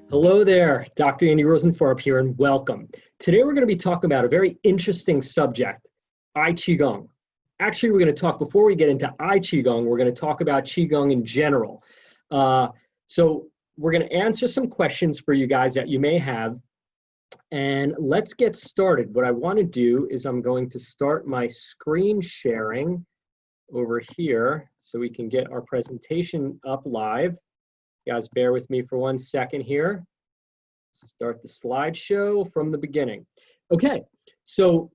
Hello there, Dr. Andy Rosenfarb here, and welcome. Today we're going to be talking about a very interesting subject, Qigong. Actually, we're going to talk, before we get into Qigong, we're going to talk about Qigong in general. So we're going to answer some questions for you guys that you may have, and let's get started. What I want to do is I'm going to start my screen sharing over here so we can get our presentation up live. Guys, bear with me for 1 second here. Start the slideshow from the beginning. Okay, so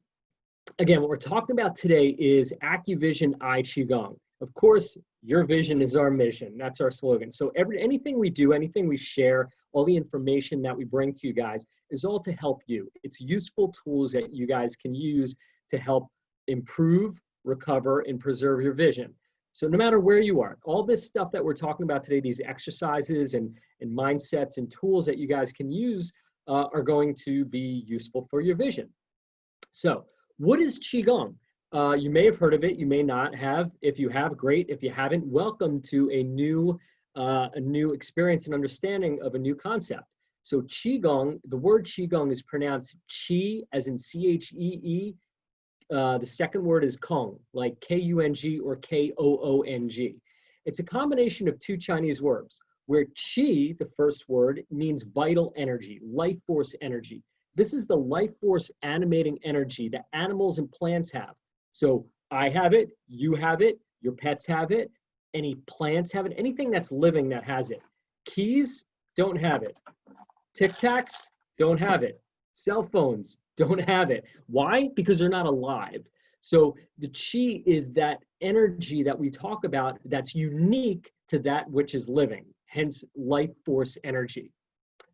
again, what we're talking about today is AccuVision Qigong. Of course, your vision is our mission. That's our slogan. So anything we do, anything we share, all the information that we bring to you guys is all to help you. It's useful tools that you guys can use to help improve, recover, and preserve your vision. So no matter where you are, all this stuff that we're talking about today, these exercises and mindsets and tools that you guys can use are going to be useful for your vision. So what is Qigong? You may have heard of it, you may not have. If you have, great. If you haven't, welcome to a new experience and understanding of a new concept. So Qigong, the word Qigong is pronounced Qi as in C-H-E-E. The second word is Kong, like K-U-N-G or K-O-O-N-G. It's a combination of two Chinese words, where Qi, the first word, means vital energy, life force energy. This is the life force animating energy that animals and plants have. So I have it, you have it, your pets have it, any plants have it, anything that's living that has it. Keys don't have it. Tic Tacs don't have it. Cell phones don't have it. Why? Because they're not alive. So the Qi is that energy that we talk about that's unique to that which is living, hence life force energy.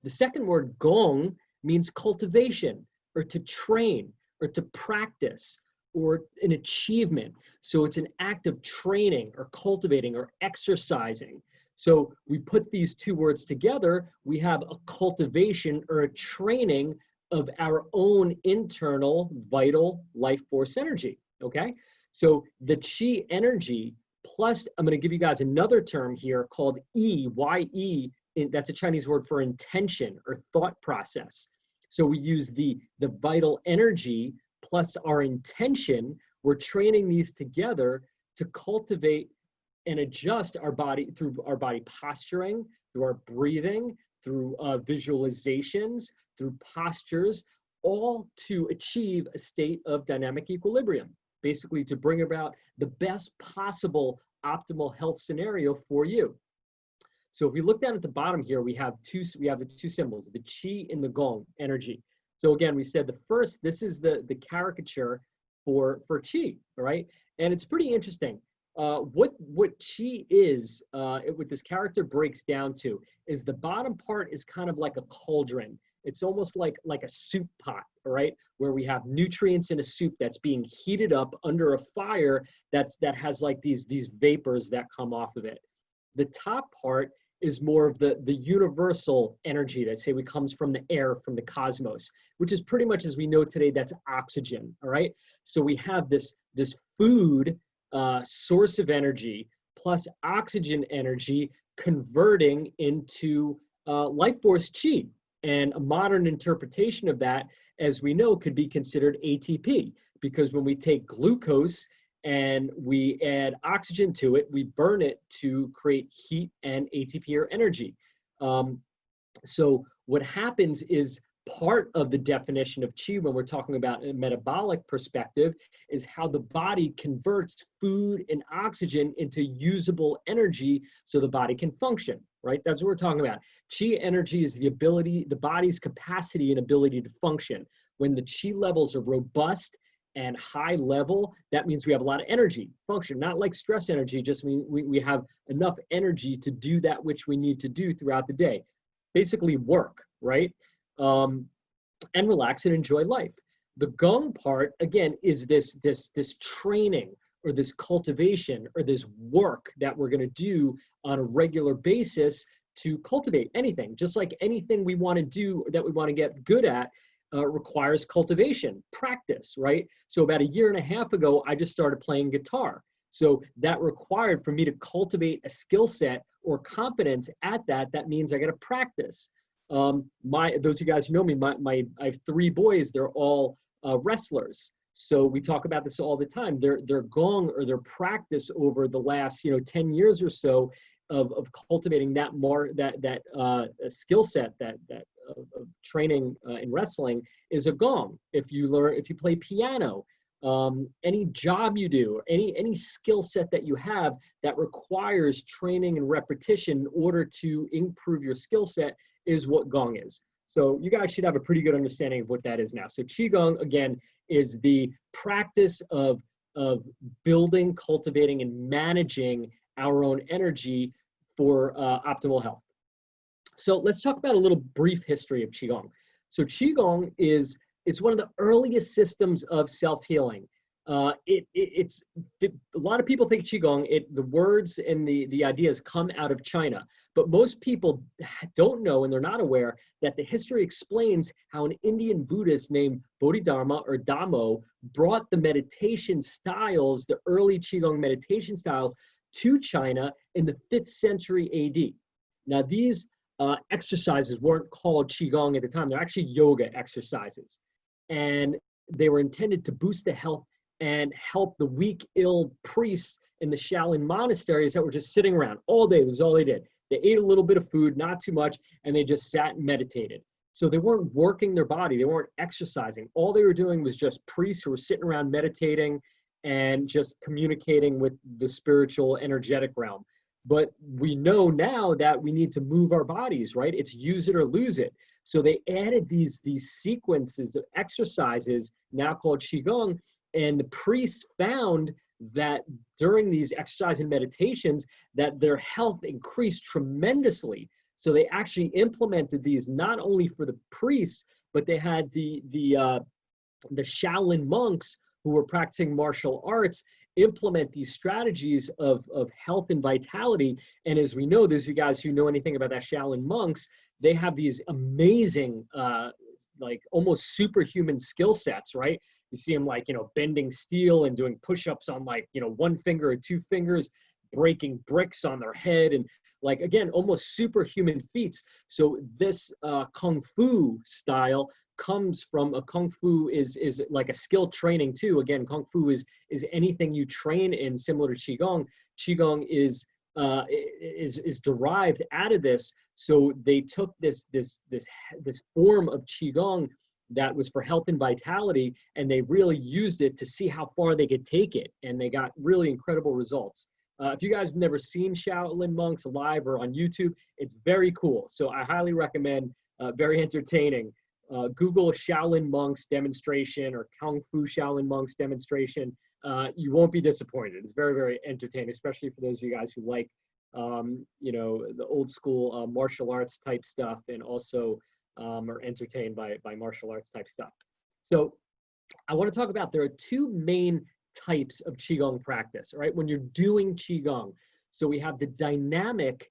The second word, Gong, means cultivation, or to train, or to practice, or an achievement. So it's an act of training, or cultivating, or exercising. So we put these two words together, we have a cultivation or a training of our own internal vital life force energy, okay? So the Qi energy plus, I'm gonna give you guys another term here called E, Y-E, that's a Chinese word for intention or thought process. So we use the vital energy plus our intention, we're training these together to cultivate and adjust our body through our body posturing, through our breathing, through visualizations, through postures, all to achieve a state of dynamic equilibrium, basically to bring about the best possible optimal health scenario for you. So if we look down at the bottom here, we have the two symbols, the Qi and the Gong energy. So again, we said the first, this is the caricature for Qi, all right? And it's pretty interesting. What Qi is, what this character breaks down to, is the bottom part is kind of like a cauldron. It's almost like a soup pot, all right, where we have nutrients in a soup that's being heated up under a fire that has like these vapors that come off of it. The top part is more of the universal energy that say comes from the air, from the cosmos, which is pretty much as we know today, that's oxygen, all right? So we have this food source of energy plus oxygen energy converting into life force Qi. And a modern interpretation of that, as we know, could be considered ATP, because when we take glucose and we add oxygen to it, we burn it to create heat and ATP or energy. So what happens is part of the definition of Qi when we're talking about a metabolic perspective is how the body converts food and oxygen into usable energy so the body can function, right? That's what we're talking about. Qi energy is the body's capacity and ability to function. When the Qi levels are robust and high level, that means we have a lot of energy, function, not like stress energy, just mean we have enough energy to do that which we need to do throughout the day. Basically work, right? And relax and enjoy life. The Gong part, again, is this training or this cultivation or this work that we're going to do on a regular basis to cultivate anything. Just like anything we want to do that we want to get good at requires cultivation, practice, right? So about 1.5 years ago, I just started playing guitar. So that required for me to cultivate a skill set or competence at that. That means I got to practice. Those of you guys who know me, I have 3 boys. They're all wrestlers. So we talk about this all the time. Their gong or their practice over the last 10 years or so of cultivating that skill set of training in wrestling is a gong. If you play piano, any job you do, any skill set that you have that requires training and repetition in order to improve your skill set is what gong is. So you guys should have a pretty good understanding of what that is now. So Qigong, again, is the practice of building, cultivating, and managing our own energy for optimal health. So let's talk about a little brief history of Qigong. So Qigong it's one of the earliest systems of self-healing. It's a lot of people think Qigong, the words and the ideas come out of China, but most people don't know, and they're not aware that the history explains how an Indian Buddhist named Bodhidharma or Dhammo brought the meditation styles, the early Qigong meditation styles, to China in the 5th century AD. Now these exercises weren't called Qigong at the time. They're actually yoga exercises. And they were intended to boost the health and help the weak, ill priests in the Shaolin monasteries that were just sitting around all day. This was all they did. They ate a little bit of food, not too much, and they just sat and meditated. So they weren't working their body. They weren't exercising. All they were doing was just priests who were sitting around meditating and just communicating with the spiritual, energetic realm. But we know now that we need to move our bodies, right? It's use it or lose it. So they added these sequences of exercises, now called Qigong, and the priests found that during these exercise and meditations that their health increased tremendously. So they actually implemented these not only for the priests, but they had the Shaolin monks who were practicing martial arts implement these strategies of health and vitality. And as we know, those of you guys who know anything about that Shaolin monks, they have these amazing, like almost superhuman skill sets, right? You see them like, bending steel and doing push-ups on like, 1 finger or 2 fingers, breaking bricks on their head, and like, again, almost superhuman feats. So this Kung Fu style comes from Kung Fu is like a skill training too. Again, Kung Fu is anything you train in, similar to Qigong. Qigong is derived out of this. So they took this form of Qigong that was for health and vitality, and they really used it to see how far they could take it, and they got really incredible results. If you guys have never seen Shaolin monks live or on YouTube, it's very cool. So I highly recommend, very entertaining. Google Shaolin monks demonstration or Kung Fu Shaolin monks demonstration. You won't be disappointed. It's very, very entertaining, especially for those of you guys who like, the old school martial arts type stuff, and also are entertained by martial arts type stuff. So I want to talk about, there are 2 main types of Qigong practice, right? When you're doing Qigong. So we have the dynamic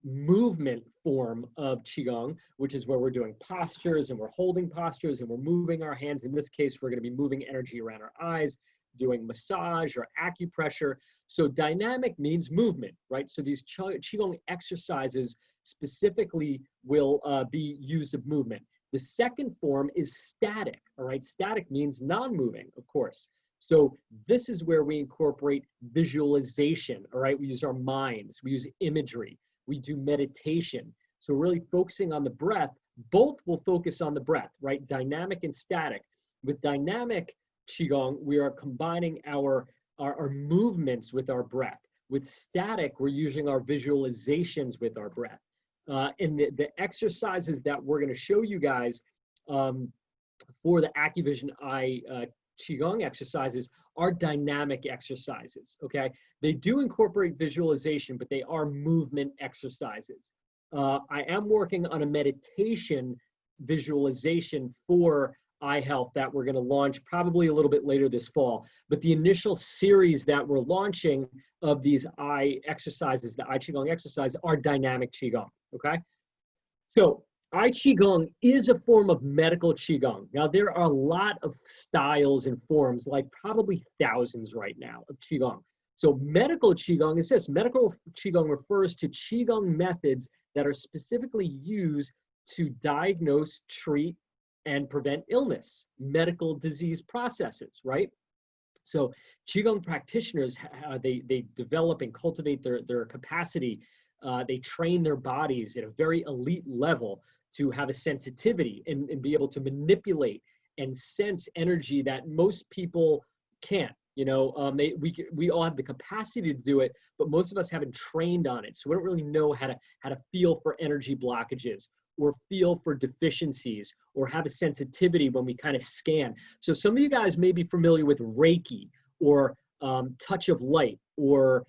movement form of Qigong, which is where we're doing postures and we're holding postures and we're moving our hands. In this case, we're going to be moving energy around our eyes, doing massage or acupressure. So dynamic means movement, right? So these Qigong exercises specifically will be used of movement. The second form is static, all right? Static means non-moving, of course. So this is where we incorporate visualization, all right? We use our minds, we use imagery, we do meditation. So really focusing on the breath. Both will focus on the breath, right? Dynamic and static. With dynamic Qigong, we are combining our movements with our breath. With static, we're using our visualizations with our breath. And the exercises that we're going to show you guys for the AccuVision Eye Qigong exercises are dynamic exercises, okay? They do incorporate visualization, but they are movement exercises. I am working on a meditation visualization for eye health that we're going to launch probably a little bit later this fall. But the initial series that we're launching of these eye exercises, the eye Qigong exercise, are dynamic Qigong, okay? So eye Qigong is a form of medical Qigong. Now, there are a lot of styles and forms, like probably thousands right now of Qigong. So medical Qigong is this. Medical Qigong refers to Qigong methods that are specifically used to diagnose, treat, and prevent illness, medical disease processes, right? So Qigong practitioners, they develop and cultivate their capacity. They train their bodies at a very elite level to have a sensitivity and be able to manipulate and sense energy that most people can't. You know, we all have the capacity to do it, but most of us haven't trained on it. So we don't really know how to feel for energy blockages or feel for deficiencies or have a sensitivity when we kind of scan. So some of you guys may be familiar with Reiki or touch of light or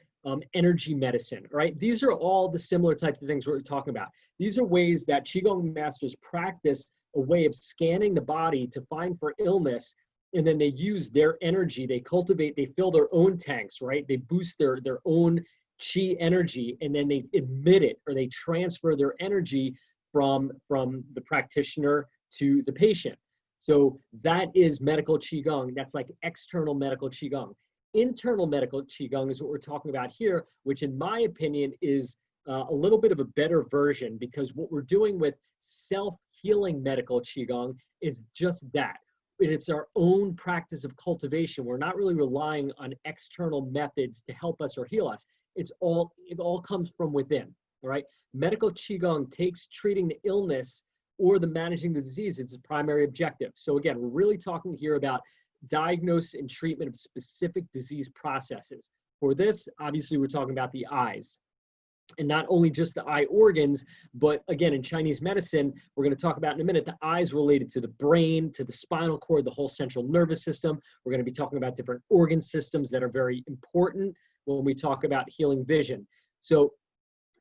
energy medicine, right? These are all the similar types of things we're talking about. These are ways that Qigong masters practice a way of scanning the body to find for illness, and then they use their energy, they cultivate, they fill their own tanks, right? They boost their own Qi energy, and then they emit it, or they transfer their energy from the practitioner to the patient. So that is medical Qigong. That's like external medical Qigong. Internal medical Qigong is what we're talking about here, which in my opinion is a little bit of a better version, because what we're doing with self-healing medical Qigong is just that. It's our own practice of cultivation. We're not really relying on external methods to help us or heal us. It all comes from within, all right? Medical Qigong takes treating the illness or the managing the disease as its primary objective. So again, we're really talking here about diagnosis and treatment of specific disease processes. For this, obviously, we're talking about the eyes. And not only just the eye organs, but again, in Chinese medicine, we're going to talk about in a minute, the eyes related to the brain, to the spinal cord, the whole central nervous system. We're going to be talking about different organ systems that are very important when we talk about healing vision. So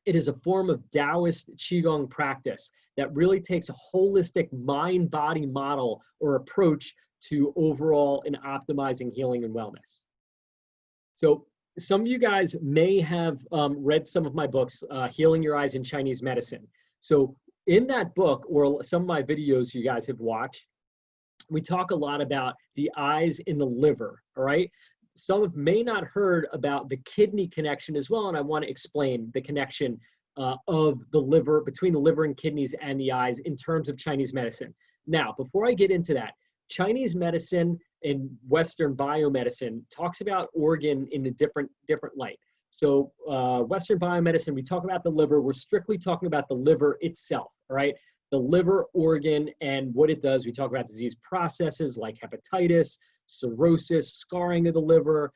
it is a form of Taoist Qigong practice that really takes a holistic mind-body model or approach to overall and optimizing healing and wellness. So some of you guys may have read some of my books, Healing Your Eyes in Chinese Medicine. So in that book, or some of my videos you guys have watched, we talk a lot about the eyes in the liver, all right? Some have may not heard about the kidney connection as well, and I want to explain the connection of the liver, between the liver and kidneys and the eyes in terms of Chinese medicine. Now, before I get into that, Chinese medicine and Western biomedicine talks about organ in a different light. So Western biomedicine, we talk about the liver, we're strictly talking about the liver itself, all right? The liver organ and what it does. We talk about disease processes like hepatitis, cirrhosis, scarring of the liver,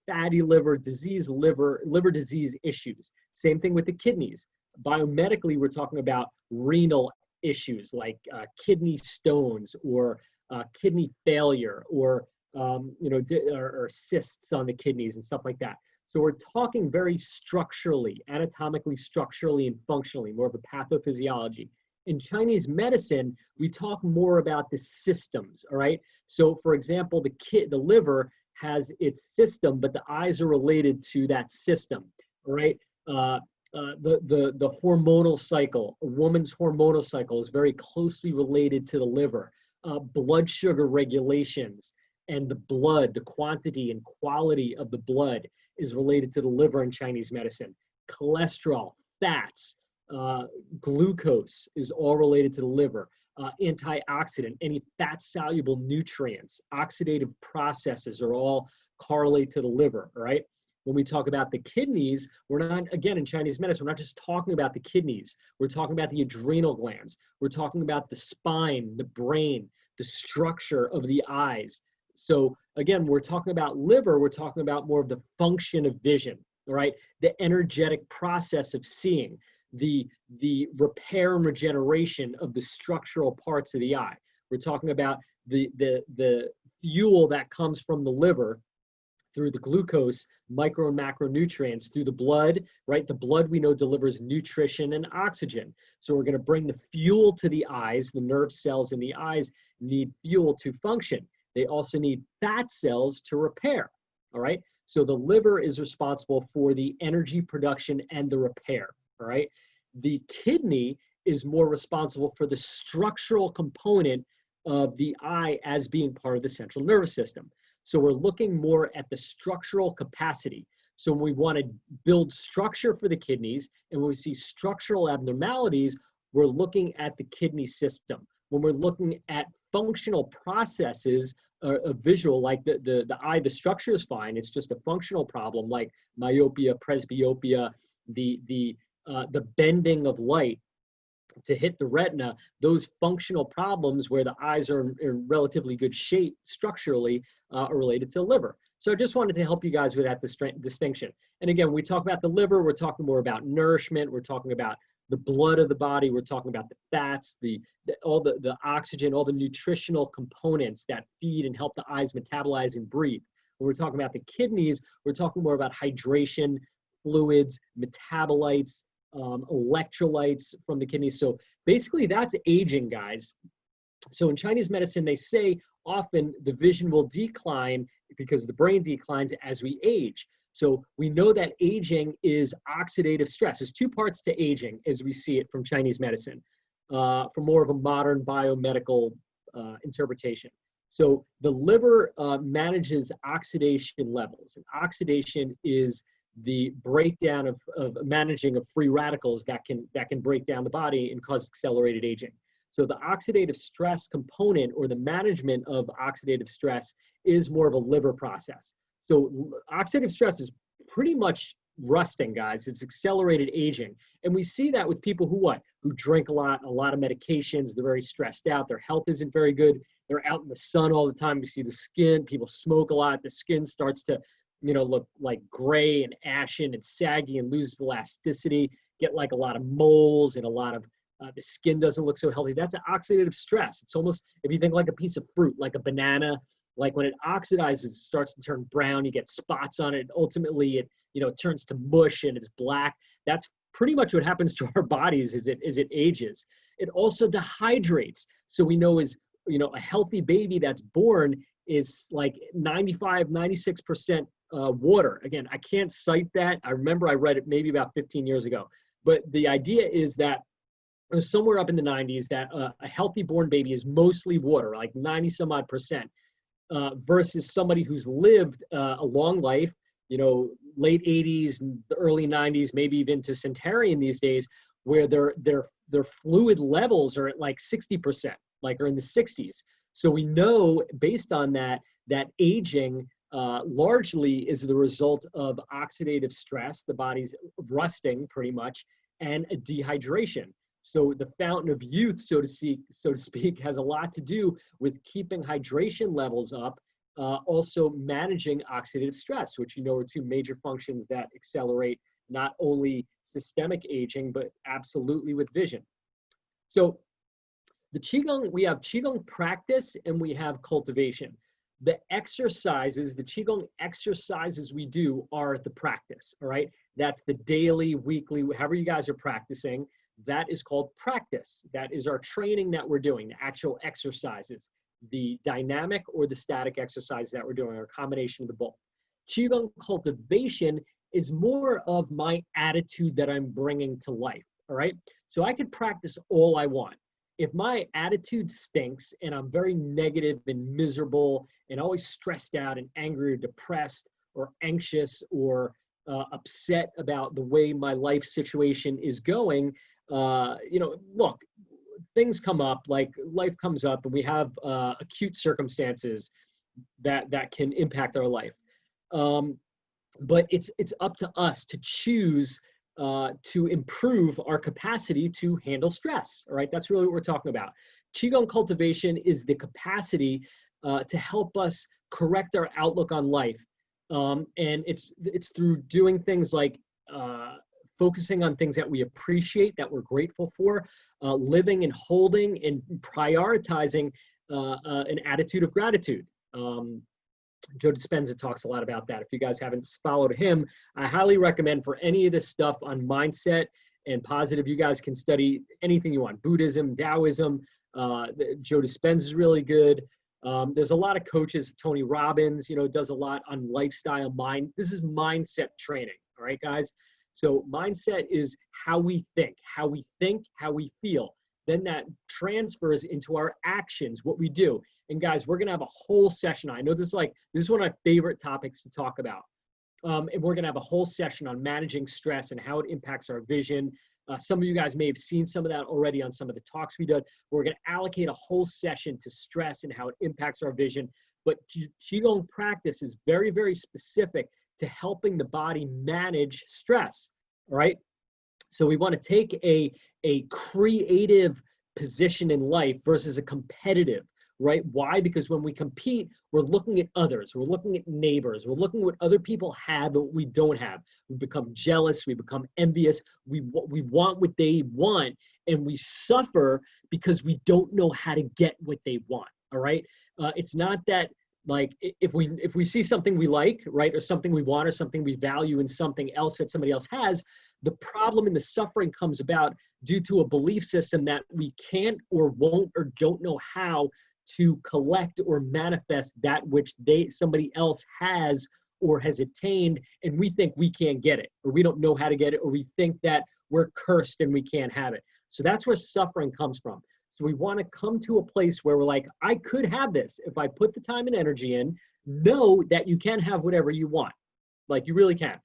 fatty liver, liver disease issues. Same thing with the kidneys. Biomedically, we're talking about renal issues like kidney stones or kidney failure or or cysts on the kidneys and stuff like that. So we're talking very structurally, anatomically, structurally, and functionally, more of a pathophysiology. In Chinese medicine, we talk more about the systems, all right? So for example, the liver has its system, but the eyes are related to that system, all right? The hormonal cycle, a woman's hormonal cycle is very closely related to the liver. Blood sugar regulations and the blood, the quantity and quality of the blood is related to the liver in Chinese medicine. Cholesterol, fats, glucose is all related to the liver. Antioxidant, any fat-soluble nutrients, oxidative processes are all correlate to the liver, all right? When we talk about the kidneys, we're not, again, in Chinese medicine, we're not just talking about the kidneys. We're talking about the adrenal glands. We're talking about the spine, the brain, the structure of the eyes. So again, we're talking about liver, we're talking about more of the function of vision, all right? The energetic process of seeing, the repair and regeneration of the structural parts of the eye. We're talking about the fuel that comes from the liver through the glucose, micro and macronutrients, through the blood, right? The blood we know delivers nutrition and oxygen. So we're going to bring the fuel to the eyes. The nerve cells in the eyes need fuel to function. They also need fat cells to repair, all right? So the liver is responsible for the energy production and the repair, all right? The kidney is more responsible for the structural component of the eye as being part of the central nervous system. So we're looking more at the structural capacity. So when we want to build structure for the kidneys and when we see structural abnormalities, we're looking at the kidney system. When we're looking at functional processes, a visual, like the eye, the structure is fine. It's just a functional problem like myopia, presbyopia, the bending of light to hit the retina. Those functional problems where the eyes are in relatively good shape structurally are related to the liver. So I just wanted to help you guys with that distinction. And again, when we talk about the liver, we're talking more about nourishment. We're talking about the blood of the body. We're talking about the fats, all the oxygen, all the nutritional components that feed and help the eyes metabolize and breathe. When we're talking about the kidneys, we're talking more about hydration, fluids, metabolites, electrolytes from the kidneys. So basically that's aging, guys. So in Chinese medicine, they say often the vision will decline because the brain declines as we age. So we know that aging is oxidative stress. There's two parts to aging as we see it from Chinese medicine, from more of a modern biomedical interpretation. So the liver manages oxidation levels. And oxidation is the breakdown of managing of free radicals that can break down the body and cause accelerated aging. So the oxidative stress component, or the management of oxidative stress, is more of a liver process. So oxidative stress is pretty much rusting, guys. It's accelerated aging. And we see that with people who drink a lot of medications. They're very stressed out. Their health isn't very good. They're out in the sun all the time. We see the skin. People smoke a lot. The skin starts to, look like gray and ashen and saggy and loses elasticity, get like a lot of moles and a lot of, the skin doesn't look so healthy. That's an oxidative stress. It's almost, if you think like a piece of fruit, like a banana, like when it oxidizes, it starts to turn brown, you get spots on it. Ultimately, it turns to mush and it's black. That's pretty much what happens to our bodies as it ages. It also dehydrates. So we know a healthy baby that's born is like 95, 96% water. Again, I can't cite that. I remember I read it maybe about 15 years ago. But the idea is that somewhere up in the 90s that a healthy born baby is mostly water, like 90 some odd percent. Versus somebody who's lived a long life, late 80s and the early 90s, maybe even to centenarian these days, where their fluid levels are at like 60%, like are in the 60s. So we know based on that aging largely is the result of oxidative stress, the body's rusting pretty much, and a dehydration. So the fountain of youth, so to speak, has a lot to do with keeping hydration levels up, also managing oxidative stress, which are two major functions that accelerate not only systemic aging, but absolutely with vision. So the Qigong, we have Qigong practice and we have cultivation. The exercises, the Qigong exercises we do are the practice, all right? That's the daily, weekly, however you guys are practicing. That is called practice. That is our training that we're doing, the actual exercises, the dynamic or the static exercise that we're doing, or a combination of the both. Qigong cultivation is more of my attitude that I'm bringing to life, all right? So I could practice all I want. If my attitude stinks and I'm very negative and miserable and always stressed out and angry or depressed or anxious or upset about the way my life situation is going, look, things come up, like life comes up and we have acute circumstances that can impact our life. But it's up to us to choose to improve our capacity to handle stress, all right? That's really what we're talking about. Qigong cultivation is the capacity to help us correct our outlook on life. And it's through doing things like focusing on things that we appreciate, that we're grateful for, living and holding and prioritizing an attitude of gratitude. Joe Dispenza talks a lot about that. If you guys haven't followed him, I highly recommend for any of this stuff on mindset and positive, you guys can study anything you want. Buddhism, Taoism, Joe Dispenza is really good. There's a lot of coaches, Tony Robbins, does a lot on lifestyle, mind. This is mindset training, all right, guys? So mindset is how we think, how we feel. Then that transfers into our actions, what we do. And guys, we're gonna have a whole session. I know this is one of my favorite topics to talk about. And we're gonna have a whole session on managing stress and how it impacts our vision, Some of you guys may have seen some of that already on some of the talks we did. We're going to allocate a whole session to stress and how it impacts our vision. But Qigong practice is very, very specific to helping the body manage stress, all right? So we want to take a creative position in life versus a competitive, right? Why? Because when we compete, we're looking at others, we're looking at neighbors, we're looking at what other people have but we don't have. We become jealous, we become envious, we want what they want, and we suffer because we don't know how to get what they want, all right? It's not that, like, if we see something we like, right, or something we want or something we value in something else that somebody else has, the problem and the suffering comes about due to a belief system that we can't or won't or don't know how to collect or manifest that which somebody else has or has attained, and we think we can't get it, or we don't know how to get it, or we think that we're cursed and we can't have it. So that's where suffering comes from. So we want to come to a place where we're like, I could have this if I put the time and energy in. Know that you can have whatever you want. Like, you really can.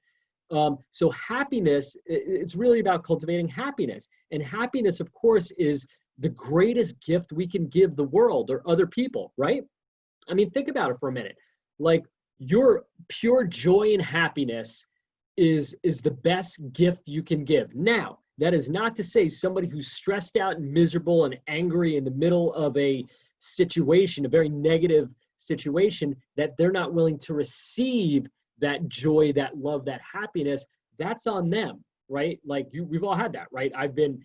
So happiness, it's really about cultivating happiness. And happiness, of course, is the greatest gift we can give the world or other people, right? I mean, think about it for a minute. Like, your pure joy and happiness is the best gift you can give. Now, that is not to say somebody who's stressed out and miserable and angry in the middle of a situation, a very negative situation, that they're not willing to receive that joy, that love, that happiness. That's on them, right? Like, we've all had that, right? I've been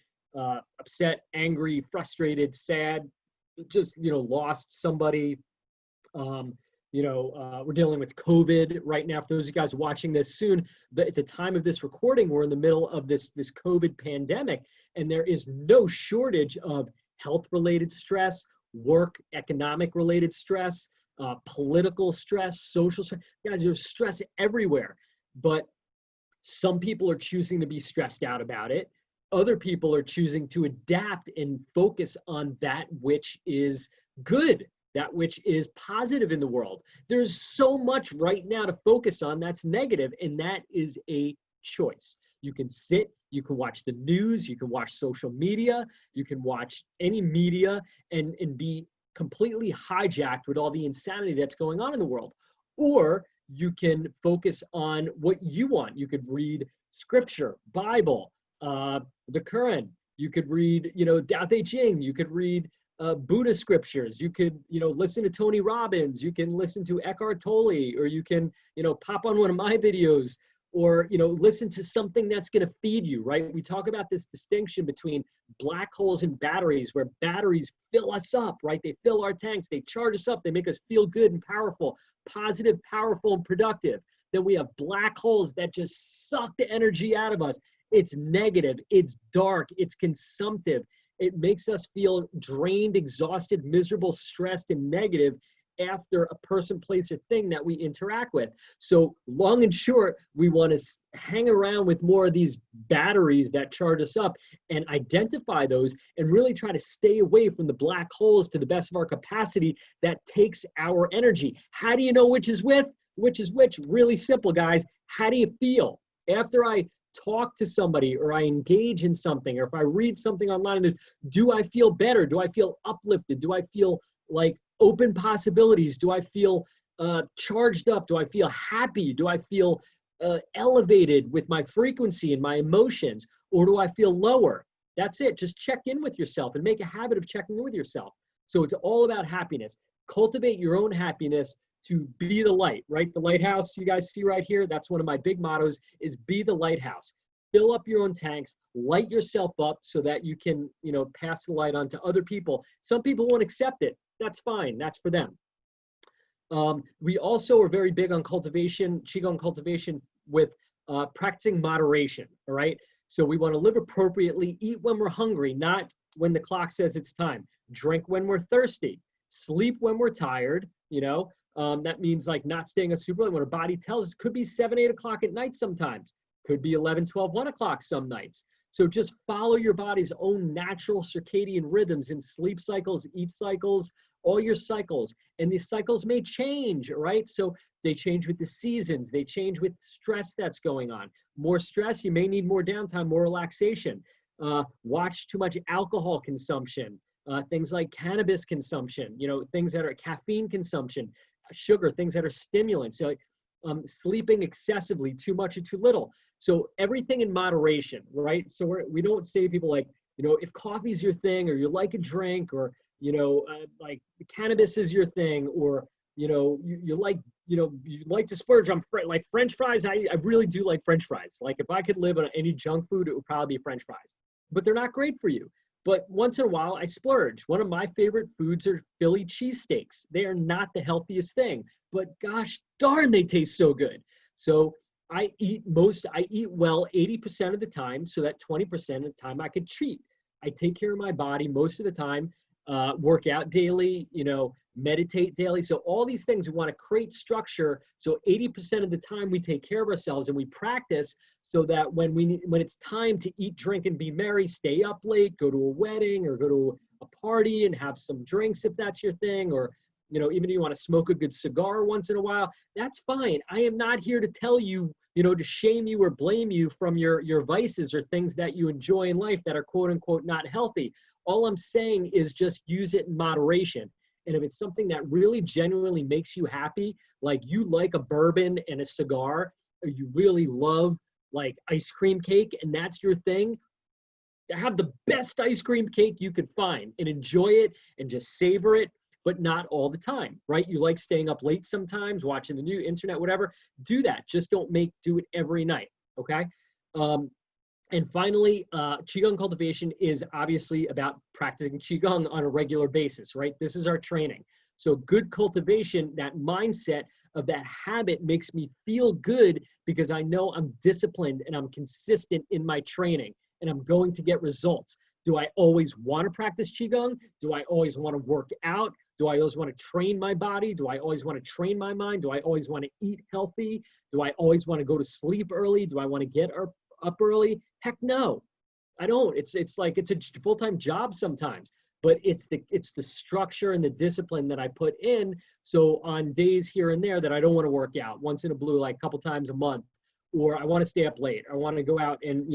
upset, angry, frustrated, sad, just, lost somebody. We're dealing with COVID right now. For those of you guys watching this soon, at the time of this recording, we're in the middle of this COVID pandemic, and there is no shortage of health-related stress, work, economic-related stress, political stress, social stress. Guys, there's stress everywhere, but some people are choosing to be stressed out about it. Other people are choosing to adapt and focus on that which is good, that which is positive in the world. There's so much right now to focus on that's negative, and that is a choice. You can sit, you can watch the news, you can watch social media, you can watch any media and be completely hijacked with all the insanity that's going on in the world. Or you can focus on what you want. You could read scripture, Bible, the Quran. You could read, Tao Te Ching. You could read Buddhist scriptures. You could, listen to Tony Robbins. You can listen to Eckhart Tolle, or you can, pop on one of my videos, or, listen to something that's going to feed you, right? We talk about this distinction between black holes and batteries, where batteries fill us up, right? They fill our tanks, they charge us up, they make us feel good and powerful, positive, powerful, and productive. Then we have black holes that just suck the energy out of us. It's negative, it's dark, it's consumptive. It makes us feel drained, exhausted, miserable, stressed, and negative after a person, place, or thing that we interact with. So long and short, we want to hang around with more of these batteries that charge us up and identify those and really try to stay away from the black holes to the best of our capacity that takes our energy. How do you know which is which? Really simple, guys. How do you feel? After I talk to somebody, or I engage in something, or if I read something online, do I feel better? Do I feel uplifted? Do I feel like open possibilities? Do I feel charged up? Do I feel happy? Do I feel elevated with my frequency and my emotions? Or do I feel lower? That's it. Just check in with yourself and make a habit of checking in with yourself. So it's all about happiness. Cultivate your own happiness to be the light, right? The lighthouse you guys see right here, that's one of my big mottos, is be the lighthouse. Fill up your own tanks, light yourself up so that you can, pass the light on to other people. Some people won't accept it. That's fine. That's for them. We also are very big on cultivation, Qigong cultivation, with practicing moderation, all right? So we want to live appropriately, eat when we're hungry, not when the clock says it's time. Drink when we're thirsty. Sleep when we're tired, that means like not staying up super late when our body tells us. Could be 7, 8 o'clock at night sometimes. Could be 11, 12, 1 o'clock some nights. So just follow your body's own natural circadian rhythms in sleep cycles, eat cycles, all your cycles. And these cycles may change, right? So they change with the seasons. They change with stress that's going on. More stress, you may need more downtime, more relaxation. watch too much alcohol consumption, things like cannabis consumption, things that are caffeine consumption, sugar, things that are stimulants, so sleeping excessively, too much or too little. So everything in moderation, right? So we don't say to people like, if coffee's your thing, or you like a drink, or, like cannabis is your thing, or, you like to splurge on like French fries. I really do like French fries. Like if I could live on any junk food, it would probably be French fries, but they're not great for you. But once in a while, I splurge. One of my favorite foods are Philly cheesesteaks. They are not the healthiest thing, but gosh darn, they taste so good. So I eat well 80% of the time, so that 20% of the time I could cheat. I take care of my body most of the time, work out daily, meditate daily. So all these things, we want to create structure. So 80% of the time we take care of ourselves and we practice, so that when it's time to eat, drink, and be merry, stay up late, go to a wedding or go to a party and have some drinks if that's your thing, or even if you want to smoke a good cigar once in a while, that's fine. I am not here to tell you, to shame you or blame you from your vices or things that you enjoy in life that are quote unquote not healthy. All I'm saying is just use it in moderation. And if it's something that really genuinely makes you happy, like you like a bourbon and a cigar, or you really love like ice cream cake and that's your thing, to have the best ice cream cake you could find and enjoy it and just savor it, but not all the time, right? You like staying up late sometimes, watching the new internet, whatever, do that. Just don't do it every night, okay? And finally, Qigong cultivation is obviously about practicing Qigong on a regular basis, right? This is our training. So good cultivation, that mindset of that habit makes me feel good because I know I'm disciplined and I'm consistent in my training and I'm going to get results. Do I always want to practice Qigong? Do I always want to work out? Do I always want to train my body? Do I always want to train my mind? Do I always want to eat healthy? Do I always want to go to sleep early? Do I want to get up early? Heck no, I don't. It's like it's a full-time job sometimes, but it's the structure and the discipline that I put in. So on days here and there that I don't want to work out, once in a blue, like a couple times a month, or I want to stay up late, I want to go out and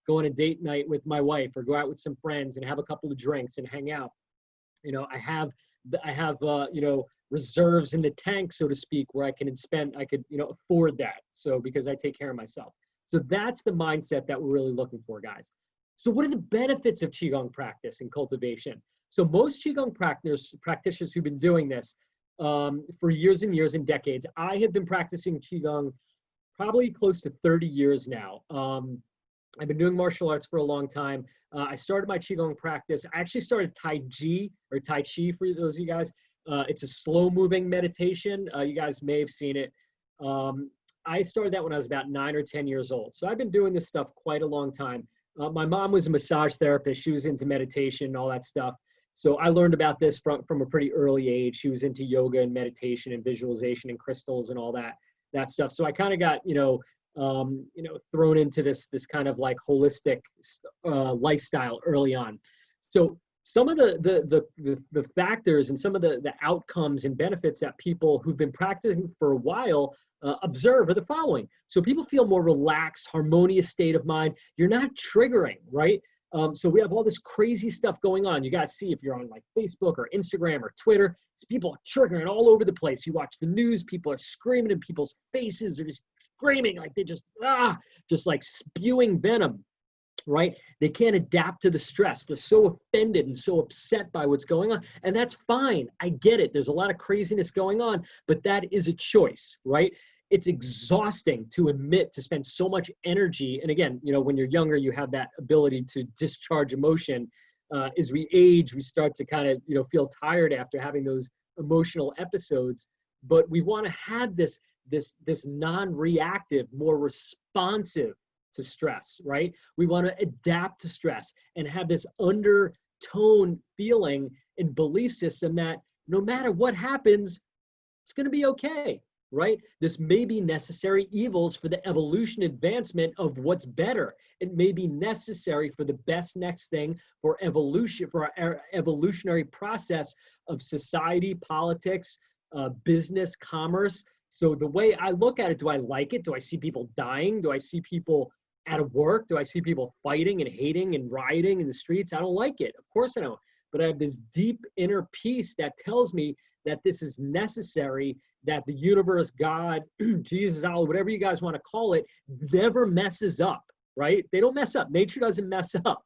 go on a date night with my wife, or go out with some friends and have a couple of drinks and hang out. I have reserves in the tank, so to speak, where I could afford that. So because I take care of myself. So that's the mindset that we're really looking for, guys. So what are the benefits of Qigong practice and cultivation? So most Qigong practitioners who've been doing this for years and years and decades, I have been practicing Qigong probably close to 30 years now. I've been doing martial arts for a long time. I started my Qigong practice. I actually started Tai Chi for those of you guys. It's a slow moving meditation. You guys may have seen it. I started that when I was about 9 or 10 years old. So I've been doing this stuff quite a long time. My mom was a massage therapist. She was into meditation and all that stuff. So I learned about this from a pretty early age. She was into yoga and meditation and visualization and crystals and all that stuff. So I kind of got, thrown into this kind of like holistic lifestyle early on. So some of the factors and some of the outcomes and benefits that people who've been practicing for a while observe are the following. So people feel more relaxed, harmonious state of mind. You're not triggering, right? So we have all this crazy stuff going on. You guys see if you're on like Facebook or Instagram or Twitter, people are triggering all over the place. You watch the news, people are screaming in people's faces. They're just screaming like they just like spewing venom, right? They can't adapt to the stress. They're so offended and so upset by what's going on. And that's fine. I get it. There's a lot of craziness going on, but that is a choice, right? It's exhausting to spend so much energy. And again, when you're younger, you have that ability to discharge emotion. As we age, we start to kind of, feel tired after having those emotional episodes. But we want to have this non-reactive, more responsive to stress, right? We want to adapt to stress and have this undertone feeling and belief system that no matter what happens, it's going to be okay, right? This may be necessary evils for the evolution advancement of what's better. It may be necessary for the best next thing for evolution, for our evolutionary process of society, politics, business, commerce. So the way I look at it, do I like it? Do I see people dying? Do I see people At work, do I see people fighting and hating and rioting in the streets? I don't like it. Of course I don't. But I have this deep inner peace that tells me that this is necessary, that the universe, God, Jesus, Allah, whatever you guys want to call it, never messes up, right? They don't mess up. Nature doesn't mess up.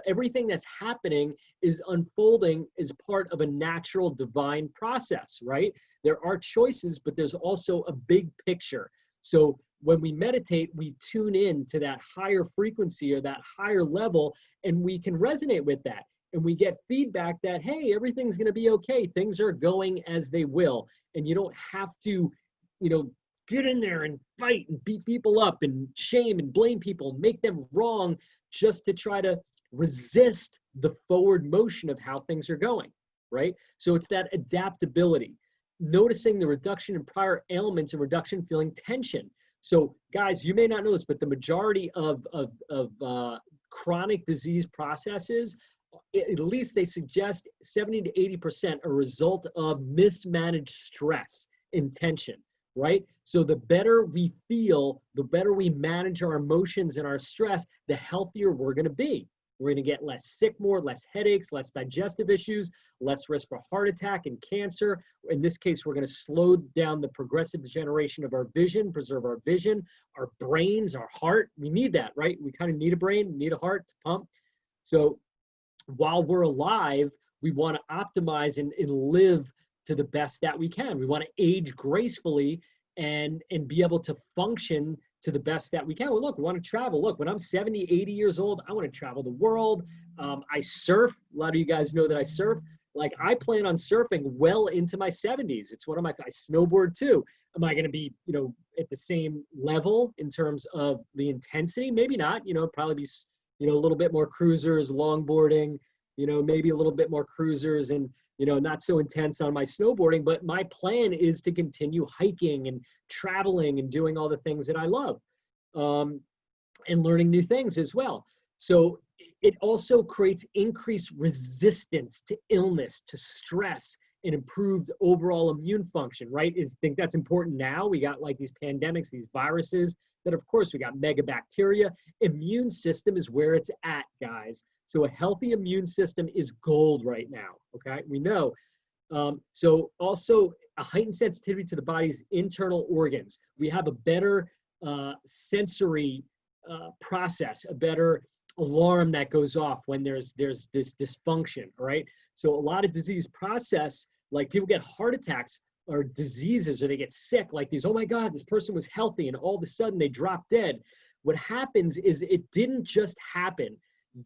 Everything that's happening is unfolding as part of a natural divine process, right? There are choices, but there's also a big picture. So when we meditate, we tune in to that higher frequency or that higher level, and we can resonate with that. And we get feedback that, hey, everything's going to be okay. Things are going as they will. And you don't have to, get in there and fight and beat people up and shame and blame people and make them wrong just to try to resist the forward motion of how things are going, right? So it's that adaptability, noticing the reduction in prior ailments and reduction in feeling tension. So guys, you may not know this, but the majority of chronic disease processes, at least they suggest 70 to 80% a result of mismanaged stress and tension, right? So the better we feel, the better we manage our emotions and our stress, the healthier we're going to be. We're going to get less sick, less headaches, less digestive issues, less risk for heart attack and cancer. In this case, we're going to slow down the progressive degeneration of our vision, preserve our vision, our brains, our heart. We need that, right? We kind of need a brain, need a heart to pump. So while we're alive, we want to optimize and live to the best that we can. We want to age gracefully and be able to function to the best that we can. Well, look, we want to travel. Look, when I'm 70, 80 years old, I want to travel the world. I surf. A lot of you guys know that I surf. Like, I plan on surfing well into my 70s. It's one of I snowboard too. Am I going to be, at the same level in terms of the intensity? Maybe not, probably be, a little bit more cruisers, longboarding, maybe a little bit more cruisers and, not so intense on my snowboarding, but my plan is to continue hiking and traveling and doing all the things that I love, and learning new things as well. So it also creates increased resistance to illness, to stress, and improved overall immune function, right? Think that's important now. We got like these pandemics, these viruses, that of course we got megabacteria. Immune system is where it's at, guys. So a healthy immune system is gold right now, okay? We know. So also a heightened sensitivity to the body's internal organs. We have a better sensory process, a better alarm that goes off when there's this dysfunction, all right? So a lot of disease process, like people get heart attacks or diseases, or they get sick, like these, oh my God, this person was healthy and all of a sudden they drop dead. What happens is it didn't just happen.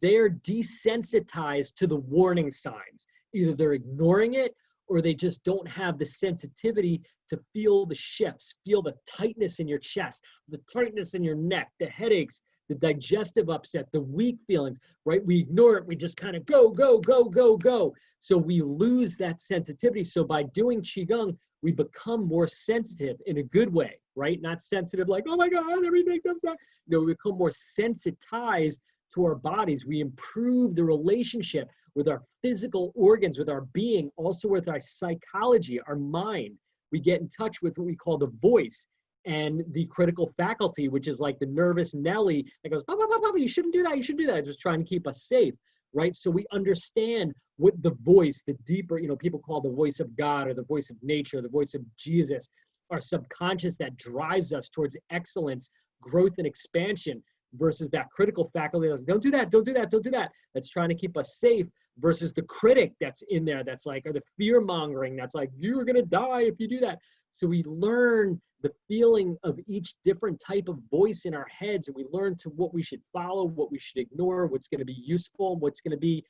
They're desensitized to the warning signs. Either they're ignoring it or they just don't have the sensitivity to feel the shifts, feel the tightness in your chest, the tightness in your neck, the headaches, the digestive upset, the weak feelings, right? We ignore it. We just kind of go, go, go, go, go. So we lose that sensitivity. So by doing Qigong, we become more sensitive in a good way, right? Not sensitive like, oh my God, everything's upset. No, we become more sensitized to our bodies. We improve the relationship with our physical organs, with our being, also with our psychology, our mind. We get in touch with what we call the voice and the critical faculty, which is like the nervous Nelly that goes, bah, bah, bah, bah, you shouldn't do that, you shouldn't do that, just trying to keep us safe, right? So we understand what the voice, the deeper, people call the voice of God or the voice of nature, the voice of Jesus, our subconscious that drives us towards excellence, growth, and expansion, versus that critical faculty that's, don't do that, don't do that, don't do that, that's trying to keep us safe, versus the critic that's in there that's like, or the fear mongering that's like, you're going to die if you do that. So we learn the feeling of each different type of voice in our heads, and we learn to what we should follow, what we should ignore, what's going to be useful, what's going to be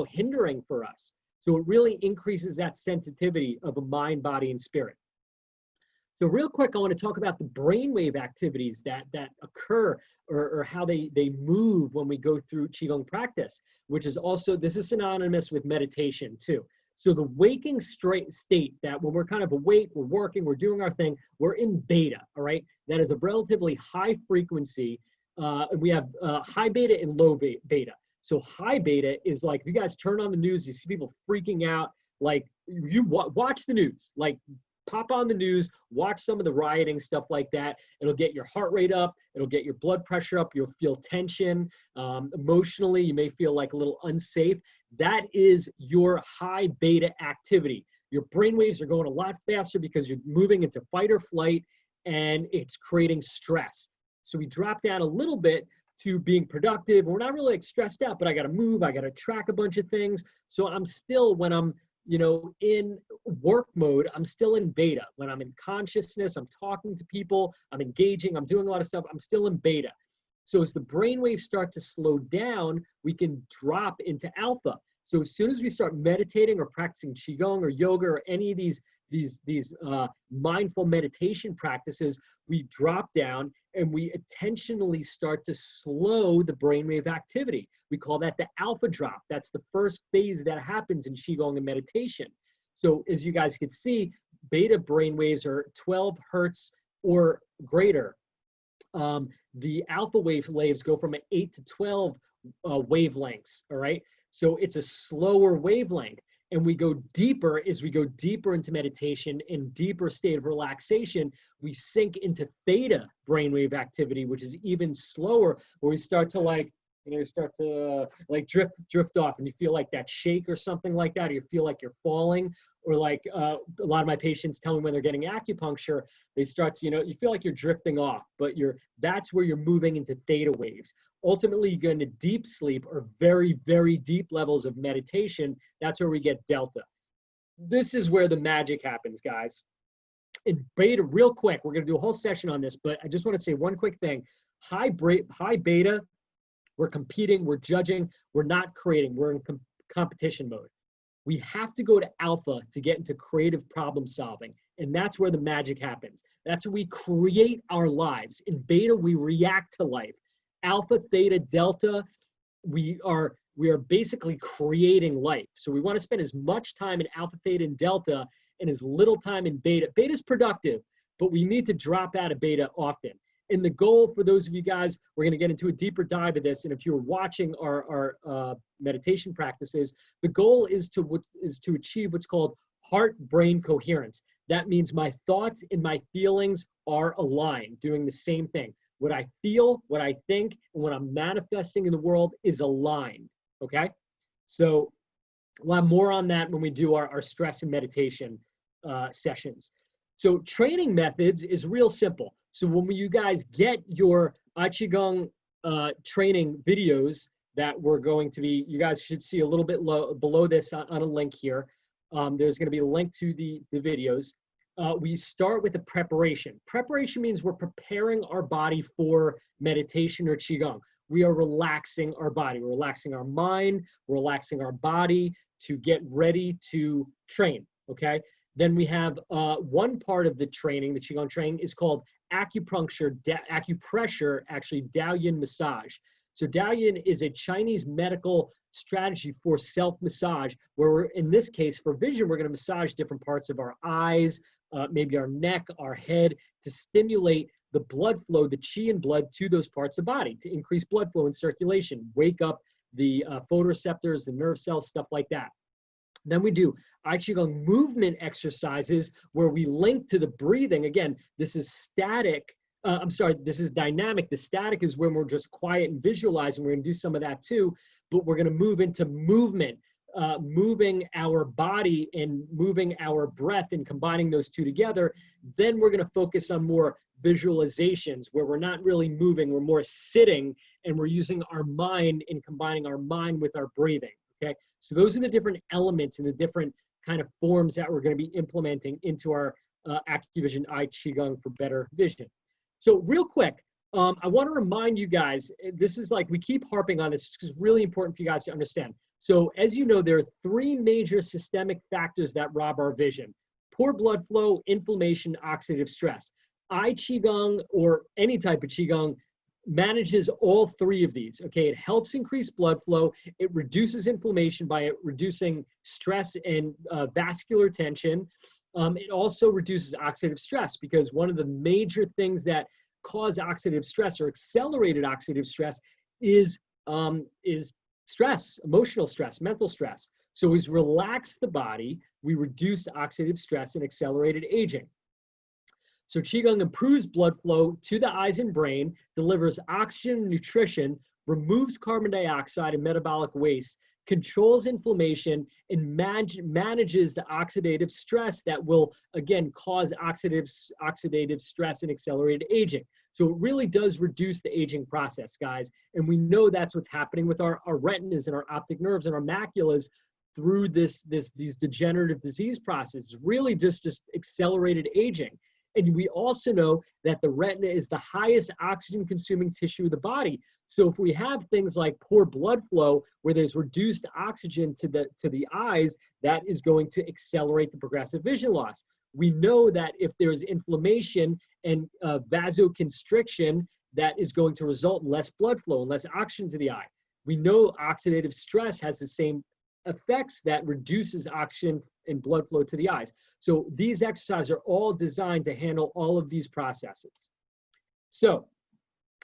hindering for us. So it really increases that sensitivity of a mind, body, and spirit. So real quick, I want to talk about the brainwave activities that occur or how they move when we go through Qigong practice, which is also, this is synonymous with meditation too. So the waking state, that when we're kind of awake, we're working, we're doing our thing, we're in beta, all right? That is a relatively high frequency. And we have high beta and low beta. So high beta is like, if you guys turn on the news, you see people freaking out, like you watch the news, like pop on the news, watch some of the rioting, stuff like that. It'll get your heart rate up. It'll get your blood pressure up. You'll feel tension. Emotionally, you may feel like a little unsafe. That is your high beta activity. Your brain waves are going a lot faster because you're moving into fight or flight, and it's creating stress. So we drop down a little bit to being productive. We're not really like stressed out, but I got to move. I got to track a bunch of things. So I'm still, when I'm, in work mode, I'm still in beta. When I'm in consciousness, I'm talking to people, I'm engaging, I'm doing a lot of stuff, I'm still in beta. So as the brainwaves start to slow down, we can drop into alpha. So as soon as we start meditating or practicing Qigong or yoga or any of these mindful meditation practices, we drop down and we intentionally start to slow the brainwave activity. We call that the alpha drop. That's the first phase that happens in Qigong and meditation. So as you guys can see, beta brainwaves are 12 hertz or greater. The alpha waves go from an 8 to 12 wavelengths, all right? So it's a slower wavelength. And we go deeper as we go deeper into meditation and deeper state of relaxation, we sink into theta brainwave activity, which is even slower, where we start to drift off, and you feel like that shake or something like that, or you feel like you're falling, or like a lot of my patients tell me when they're getting acupuncture, they start to, you feel like you're drifting off, but that's where you're moving into theta waves. Ultimately, you go into deep sleep or very, very deep levels of meditation. That's where we get delta. This is where the magic happens, guys. In beta, real quick, we're going to do a whole session on this, but I just want to say one quick thing. High beta, we're competing, we're judging, we're not creating, we're in competition mode. We have to go to alpha to get into creative problem solving. And that's where the magic happens. That's where we create our lives. In beta, we react to life. Alpha, theta, delta, we are basically creating life. So we want to spend as much time in alpha, theta, and delta and as little time in beta. Beta is productive, but we need to drop out of beta often. And the goal for those of you guys, we're going to get into a deeper dive of this. And if you're watching our meditation practices, the goal is to achieve what's called heart-brain coherence. That means my thoughts and my feelings are aligned, doing the same thing. What I feel, what I think, and what I'm manifesting in the world is aligned, okay? So we'll have more on that when we do our stress and meditation sessions. So training methods is real simple. So when you guys get your Qigong training videos that we're going to be, you guys should see a little bit below this on a link here. There's going to be a link to the videos. We start with the preparation. Preparation means we're preparing our body for meditation or Qigong. We are relaxing our body. We're relaxing our mind. We're relaxing our body to get ready to train, okay? Then we have one part of the training, the Qigong training, is called acupuncture, acupressure, actually Daoyin massage. So Daoyin is a Chinese medical strategy for self-massage, where we're, in this case, for vision, we're going to massage different parts of our eyes, maybe our neck, our head, to stimulate the blood flow, the qi and blood to those parts of the body, to increase blood flow and circulation, wake up the photoreceptors, the nerve cells, stuff like that. Then we do Qigong movement exercises where we link to the breathing. Again, this is static. This is dynamic. The static is when we're just quiet and visualizing. We're going to do some of that too, but we're going to move into movement, moving our body and moving our breath and combining those two together. Then we're going to focus on more visualizations where we're not really moving. We're more sitting and we're using our mind and combining our mind with our breathing. Okay. So those are the different elements and the different kind of forms that we're going to be implementing into our AccuVision Eye Qigong for better vision. So real quick, I want to remind you guys, this is like, we keep harping on this because it's really important for you guys to understand. So as you know, there are three major systemic factors that rob our vision: poor blood flow, inflammation, oxidative stress. Eye Qigong, or any type of Qigong, manages all three of these, okay? It helps increase blood flow. It reduces inflammation by reducing stress and vascular tension. It also reduces oxidative stress, because one of the major things that cause oxidative stress or accelerated oxidative stress is stress, emotional stress, mental stress. So we relax the body we reduce oxidative stress and accelerated aging. So Qigong improves blood flow to the eyes and brain, delivers oxygen and nutrition, removes carbon dioxide and metabolic waste, controls inflammation, and manages the oxidative stress that will, again, cause oxidative stress and accelerated aging. So it really does reduce the aging process, guys. And we know that's what's happening with our retinas and our optic nerves and our maculas through these degenerative disease processes, really just accelerated aging. And we also know that the retina is the highest oxygen consuming tissue of the body. So if we have things like poor blood flow where there's reduced oxygen to the eyes, that is going to accelerate the progressive vision loss. We know that if there's inflammation and vasoconstriction, that is going to result in less blood flow and less oxygen to the eye. We know oxidative stress has the same effects that reduces oxygen and blood flow to the eyes. So these exercises are all designed to handle all of these processes. So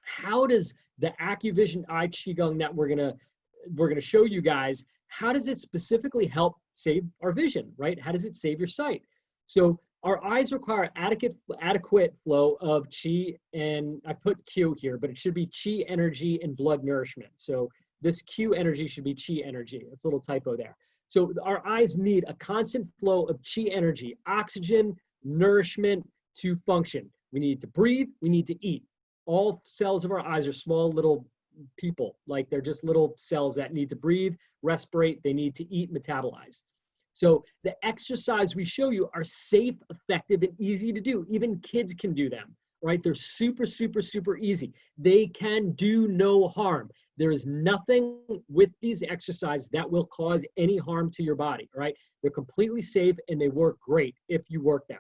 how does the AccuVision Eye Qigong that we're gonna show you guys, how does it specifically help save our vision, right? How does it save your sight? So our eyes require adequate flow of qi, and I put Q here, but it should be qi energy and blood nourishment. So this Q energy should be qi energy. It's a little typo there. So our eyes need a constant flow of qi energy, oxygen, nourishment to function. We need to breathe, we need to eat. All cells of our eyes are small little people, like they're just little cells that need to breathe, respirate, they need to eat, metabolize. So the exercise we show you are safe, effective, and easy to do. Even kids can do them, right? They're super, super, super easy. They can do no harm. There is nothing with these exercises that will cause any harm to your body, right? They're completely safe and they work great if you work them.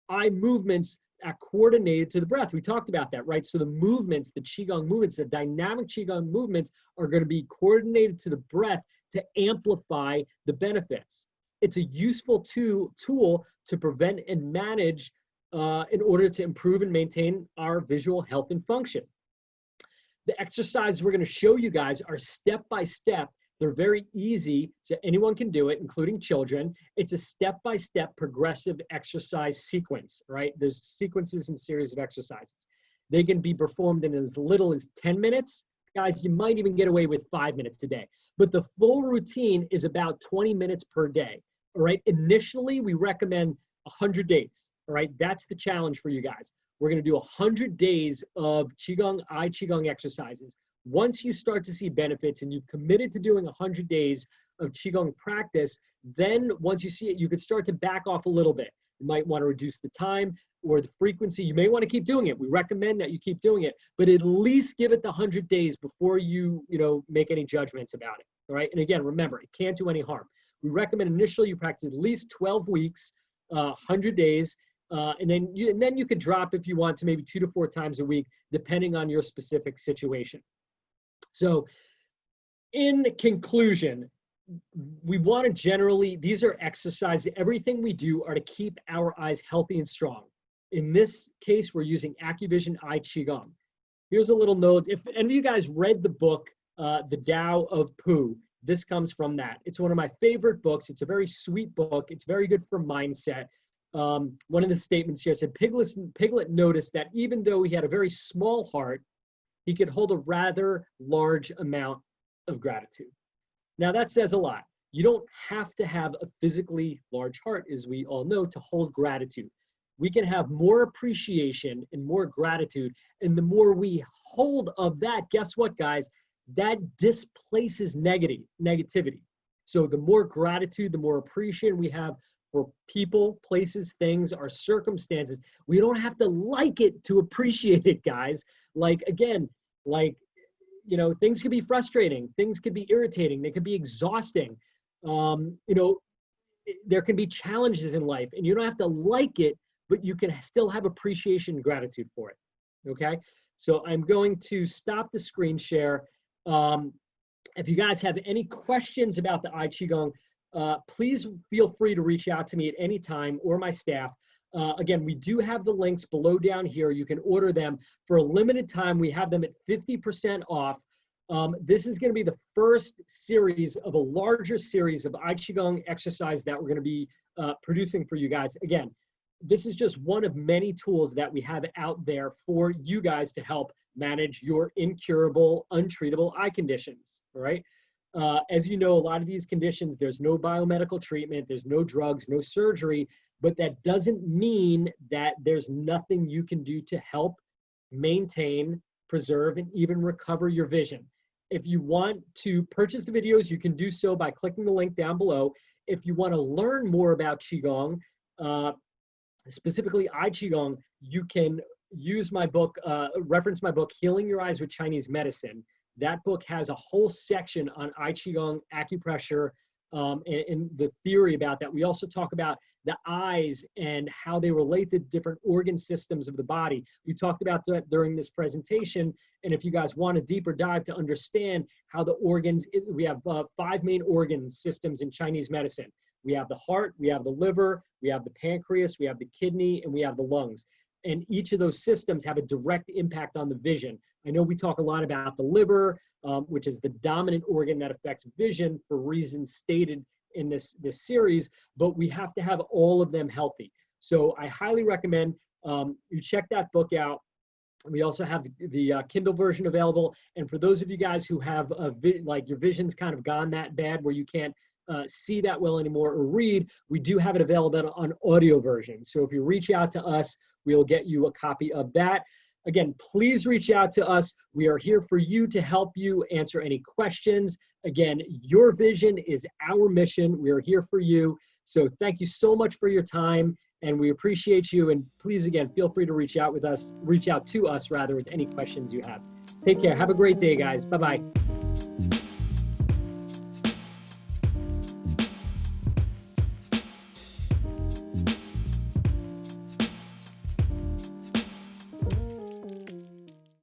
Eye movements are coordinated to the breath. We talked about that, right? So the movements, the Qigong movements, the dynamic Qigong movements are going to be coordinated to the breath to amplify the benefits. It's a useful tool to prevent and manage in order to improve and maintain our visual health and function. The exercises we're going to show you guys are step-by-step. They're very easy, so anyone can do it, including children. It's a step-by-step progressive exercise sequence, right? There's sequences and series of exercises. They can be performed in as little as 10 minutes. Guys, you might even get away with 5 minutes a day. But the full routine is about 20 minutes per day, all right? Initially, we recommend 100 days, all right? That's the challenge for you guys. We're going to do 100 days of Qigong, Eye Qigong exercises. Once you start to see benefits and you've committed to doing 100 days of Qigong practice, then once you see it, you could start to back off a little bit. You might want to reduce the time or the frequency. You may want to keep doing it. We recommend that you keep doing it, but at least give it the 100 days before you make any judgments about it. All right. And again, remember, it can't do any harm. We recommend initially you practice at least 12 weeks, 100 days. And then you could drop if you want to maybe 2 to 4 times a week, depending on your specific situation. So in conclusion, we want to generally, these are exercises, everything we do are to keep our eyes healthy and strong. In this case, we're using AccuVision Eye Qigong. Here's a little note. If any of you guys read the book, The Tao of Pooh, this comes from that. It's one of my favorite books. It's a very sweet book. It's very good for mindset. One of the statements here said, Piglet noticed that even though he had a very small heart, he could hold a rather large amount of gratitude. Now that says a lot. You don't have to have a physically large heart, as we all know, to hold gratitude. We can have more appreciation and more gratitude, and the more we hold of that, guess what, guys? That displaces negativity. So the more gratitude, the more appreciation we have for people, places, things, our circumstances. We don't have to like it to appreciate it, guys. Like, again, things could be frustrating. Things could be irritating. They could be exhausting. There can be challenges in life, and you don't have to like it, but you can still have appreciation and gratitude for it, okay? So I'm going to stop the screen share. If you guys have any questions about the Eye Qigong, please feel free to reach out to me at any time or my staff. Again, we do have the links below down here. You can order them for a limited time. We have them at 50% off. This is going to be the first series of a larger series of I Qigong exercise that we're going to be producing for you guys. Again, this is just one of many tools that we have out there for you guys to help manage your incurable, untreatable eye conditions, all right? As you know, a lot of these conditions, there's no biomedical treatment, there's no drugs, no surgery, but that doesn't mean that there's nothing you can do to help maintain, preserve, and even recover your vision. If you want to purchase the videos, you can do so by clicking the link down below. If you want to learn more about Qigong, specifically I Qigong, you can use my book, reference my book, Healing Your Eyes with Chinese Medicine. That book has a whole section on I Qigong, acupressure, and the theory about that. We also talk about the eyes and how they relate to different organ systems of the body. We talked about that during this presentation. And if you guys want a deeper dive to understand how the organs, we have 5 main organ systems in Chinese medicine. We have the heart, we have the liver, we have the pancreas, we have the kidney, and we have the lungs. And each of those systems have a direct impact on the vision. I know we talk a lot about the liver, which is the dominant organ that affects vision for reasons stated in this series, but we have to have all of them healthy. So I highly recommend you check that book out. We also have the Kindle version available. And for those of you guys who have like your vision's kind of gone that bad where you can't see that well anymore or read, we do have it available on audio version. So if you reach out to us, we'll get you a copy of that. Again, please reach out to us. We are here for you to help you answer any questions. Again, your vision is our mission. We are here for you. So thank you so much for your time, and we appreciate you. And please, again, feel free to reach out to us rather with any questions you have. Take care. Have a great day, guys. Bye-bye.